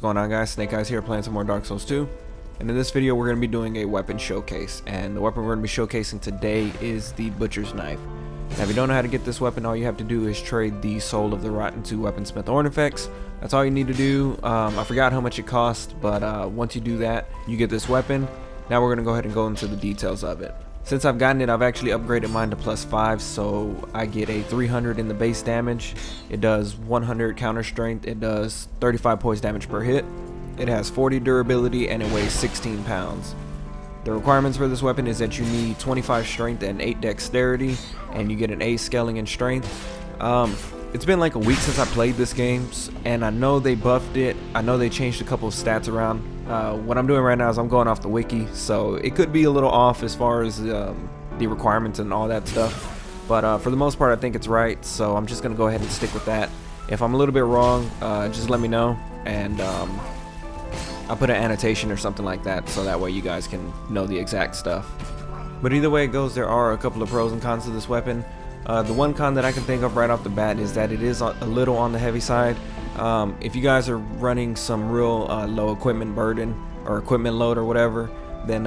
going on, guys? Snake Eyes here, playing some more Dark Souls 2. And in this video we're going to be doing a weapon showcase, and the weapon we're going to be showcasing today is the Butcher's Knife. Now if you don't know how to get this weapon, all you have to do is trade the Soul of the Rotten to Weaponsmith Ornifex. That's all you need to do. I forgot how much it cost, but once you do that, you get this weapon. Now we're going to go ahead and go into the details of it. Since I've gotten it, I've actually upgraded mine to +5, so I get a 300 in the base damage. It does 100 counter strength. It does 35 poise damage per hit. It has 40 durability and it weighs 16 pounds. The requirements for this weapon is that you need 25 strength and 8 dexterity, and you get an A scaling in strength. It's been like a week since I played this game, and I know they buffed it. I know they changed a couple of stats around. What I'm doing right now is I'm going off the wiki, so it could be a little off as far as the requirements and all that stuff. But for the most part, I think it's right, so I'm just going to go ahead and stick with that. If I'm a little bit wrong, just let me know, and I'll put an annotation or something like that, so that way you guys can know the exact stuff. But either way it goes, there are a couple of pros and cons to this weapon. The one con that I can think of right off the bat is that it is a little on the heavy side. If you guys are running some real low equipment burden or equipment load or whatever, then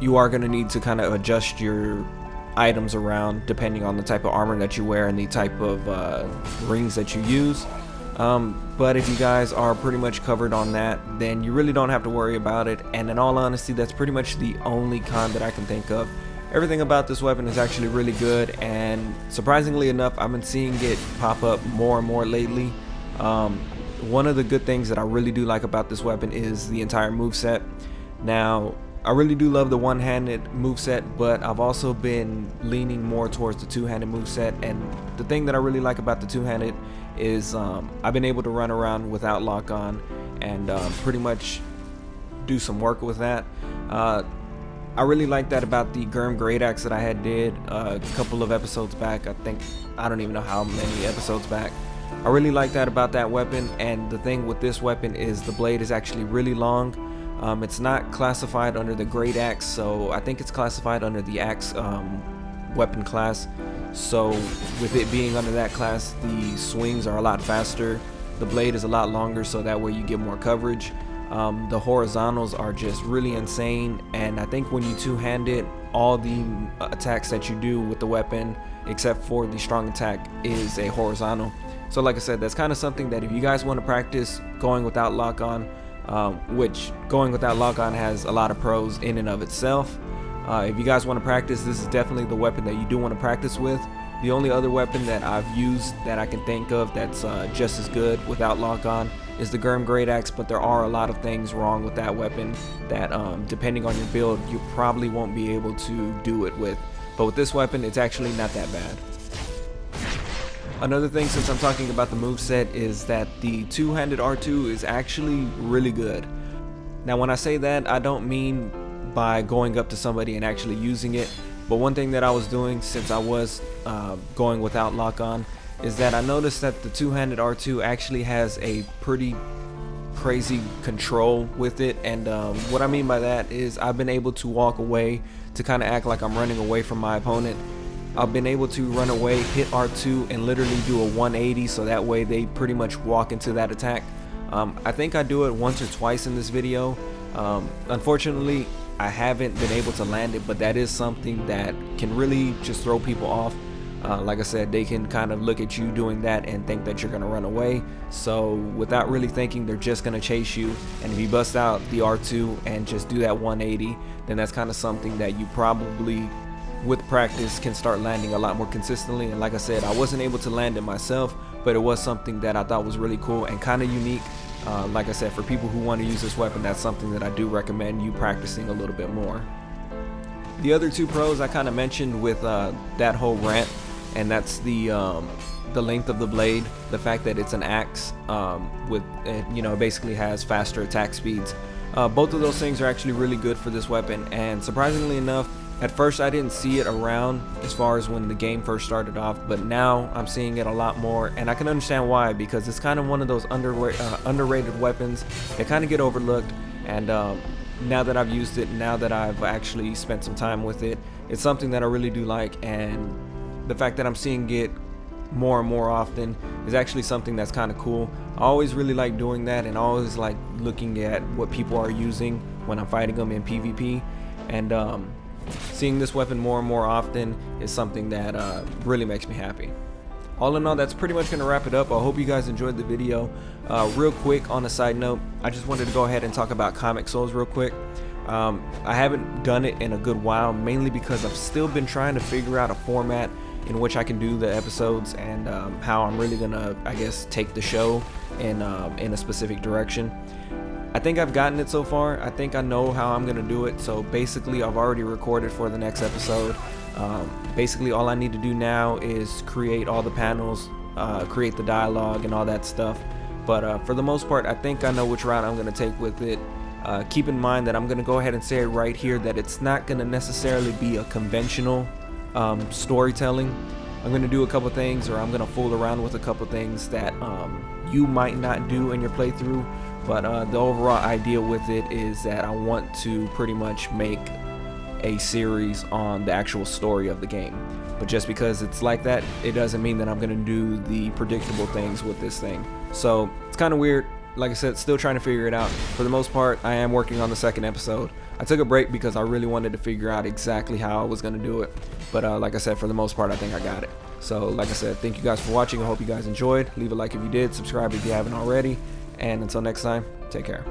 you are going to need to kind of adjust your items around depending on the type of armor that you wear and the type of rings that you use. But if you guys are pretty much covered on that, then you really don't have to worry about it. And in all honesty, that's pretty much the only con that I can think of. Everything about this weapon is actually really good, and surprisingly enough, I've been seeing it pop up more and more lately. One of the good things that I really do like about this weapon is the entire moveset. Now, I really do love the one-handed moveset, but I've also been leaning more towards the two-handed moveset, and the thing that I really like about the two-handed is I've been able to run around without lock-on and pretty much do some work with that. I really like that about the Gurm Great Axe that I had did a couple of episodes back. I don't even know how many episodes back. I really like that about that weapon, and the thing with this weapon is the blade is actually really long. It's not classified under the Great Axe, so I think it's classified under the Axe weapon class. So with it being under that class, the swings are a lot faster, the blade is a lot longer, so that way you get more coverage. The horizontals are just really insane, and I think when you two-hand it, all the attacks that you do with the weapon, except for the strong attack, is a horizontal. So like I said, that's kind of something that if you guys want to practice going without lock-on, which going without lock-on has a lot of pros in and of itself. If you guys want to practice, this is definitely the weapon that you do want to practice with. The only other weapon that I've used that I can think of that's just as good without lock-on is the Gurm Great Axe, but there are a lot of things wrong with that weapon that depending on your build, you probably won't be able to do it with. But with this weapon, it's actually not that bad. Another thing, since I'm talking about the moveset, is that the two-handed R2 is actually really good. Now when I say that, I don't mean by going up to somebody and actually using it, but one thing that I was doing since I was going without lock-on is that I noticed that the two-handed R2 actually has a pretty crazy control with it, and what I mean by that is I've been able to walk away to kind of act like I'm running away from my opponent. I've been able to run away, hit R2, and literally do a 180, so that way they pretty much walk into that attack. I think I do it once or twice in this video. Unfortunately, I haven't been able to land it, but that is something that can really just throw people off. Like I said, they can kind of look at you doing that and think that you're going to run away. So without really thinking, they're just going to chase you. And if you bust out the R2 and just do that 180, then that's kind of something that you probably, with practice, can start landing a lot more consistently. And like I said, I wasn't able to land it myself, but it was something that I thought was really cool and kind of unique. Like I said, for people who want to use this weapon, that's something that I do recommend you practicing a little bit more. The other two pros I kind of mentioned with that whole rant, and that's the length of the blade, the fact that it's an axe with it, it basically has faster attack speeds. Both of those things are actually really good for this weapon, and surprisingly enough, at first I didn't see it around as far as when the game first started off, but now I'm seeing it a lot more, and I can understand why, because it's kind of one of those underrated weapons that kind of get overlooked. And now that I've used it, now that I've actually spent some time with it, it's something that I really do like, and the fact that I'm seeing it more and more often is actually something that's kind of cool. I always really like doing that, and I always like looking at what people are using when I'm fighting them in PvP, and seeing this weapon more and more often is something that really makes me happy. All in all, that's pretty much going to wrap it up. I hope you guys enjoyed the video. Real quick, on a side note, I just wanted to go ahead and talk about Comic Souls real quick. I haven't done it in a good while, mainly because I've still been trying to figure out a format in which I can do the episodes, and how I'm really gonna, I guess, take the show in a specific direction. I think I've gotten it so far. I think I know how I'm gonna do it. So basically, I've already recorded for the next episode. Basically, all I need to do now is create all the panels, create the dialogue and all that stuff. But for the most part, I think I know which route I'm gonna take with it. Keep in mind that I'm gonna go ahead and say it right here that it's not gonna necessarily be a conventional storytelling. I'm gonna do a couple things, or I'm gonna fool around with a couple things that you might not do in your playthrough, but the overall idea with it is that I want to pretty much make a series on the actual story of the game. But just because it's like that, it doesn't mean that I'm gonna do the predictable things with this thing. So it's kind of weird. Like I said, still trying to figure it out. For the most part, I am working on the second episode. I took a break because I really wanted to figure out exactly how I was going to do it. But like I said, for the most part, I think I got it. So like I said, thank you guys for watching. I hope you guys enjoyed. Leave a like if you did. Subscribe if you haven't already. And until next time, take care.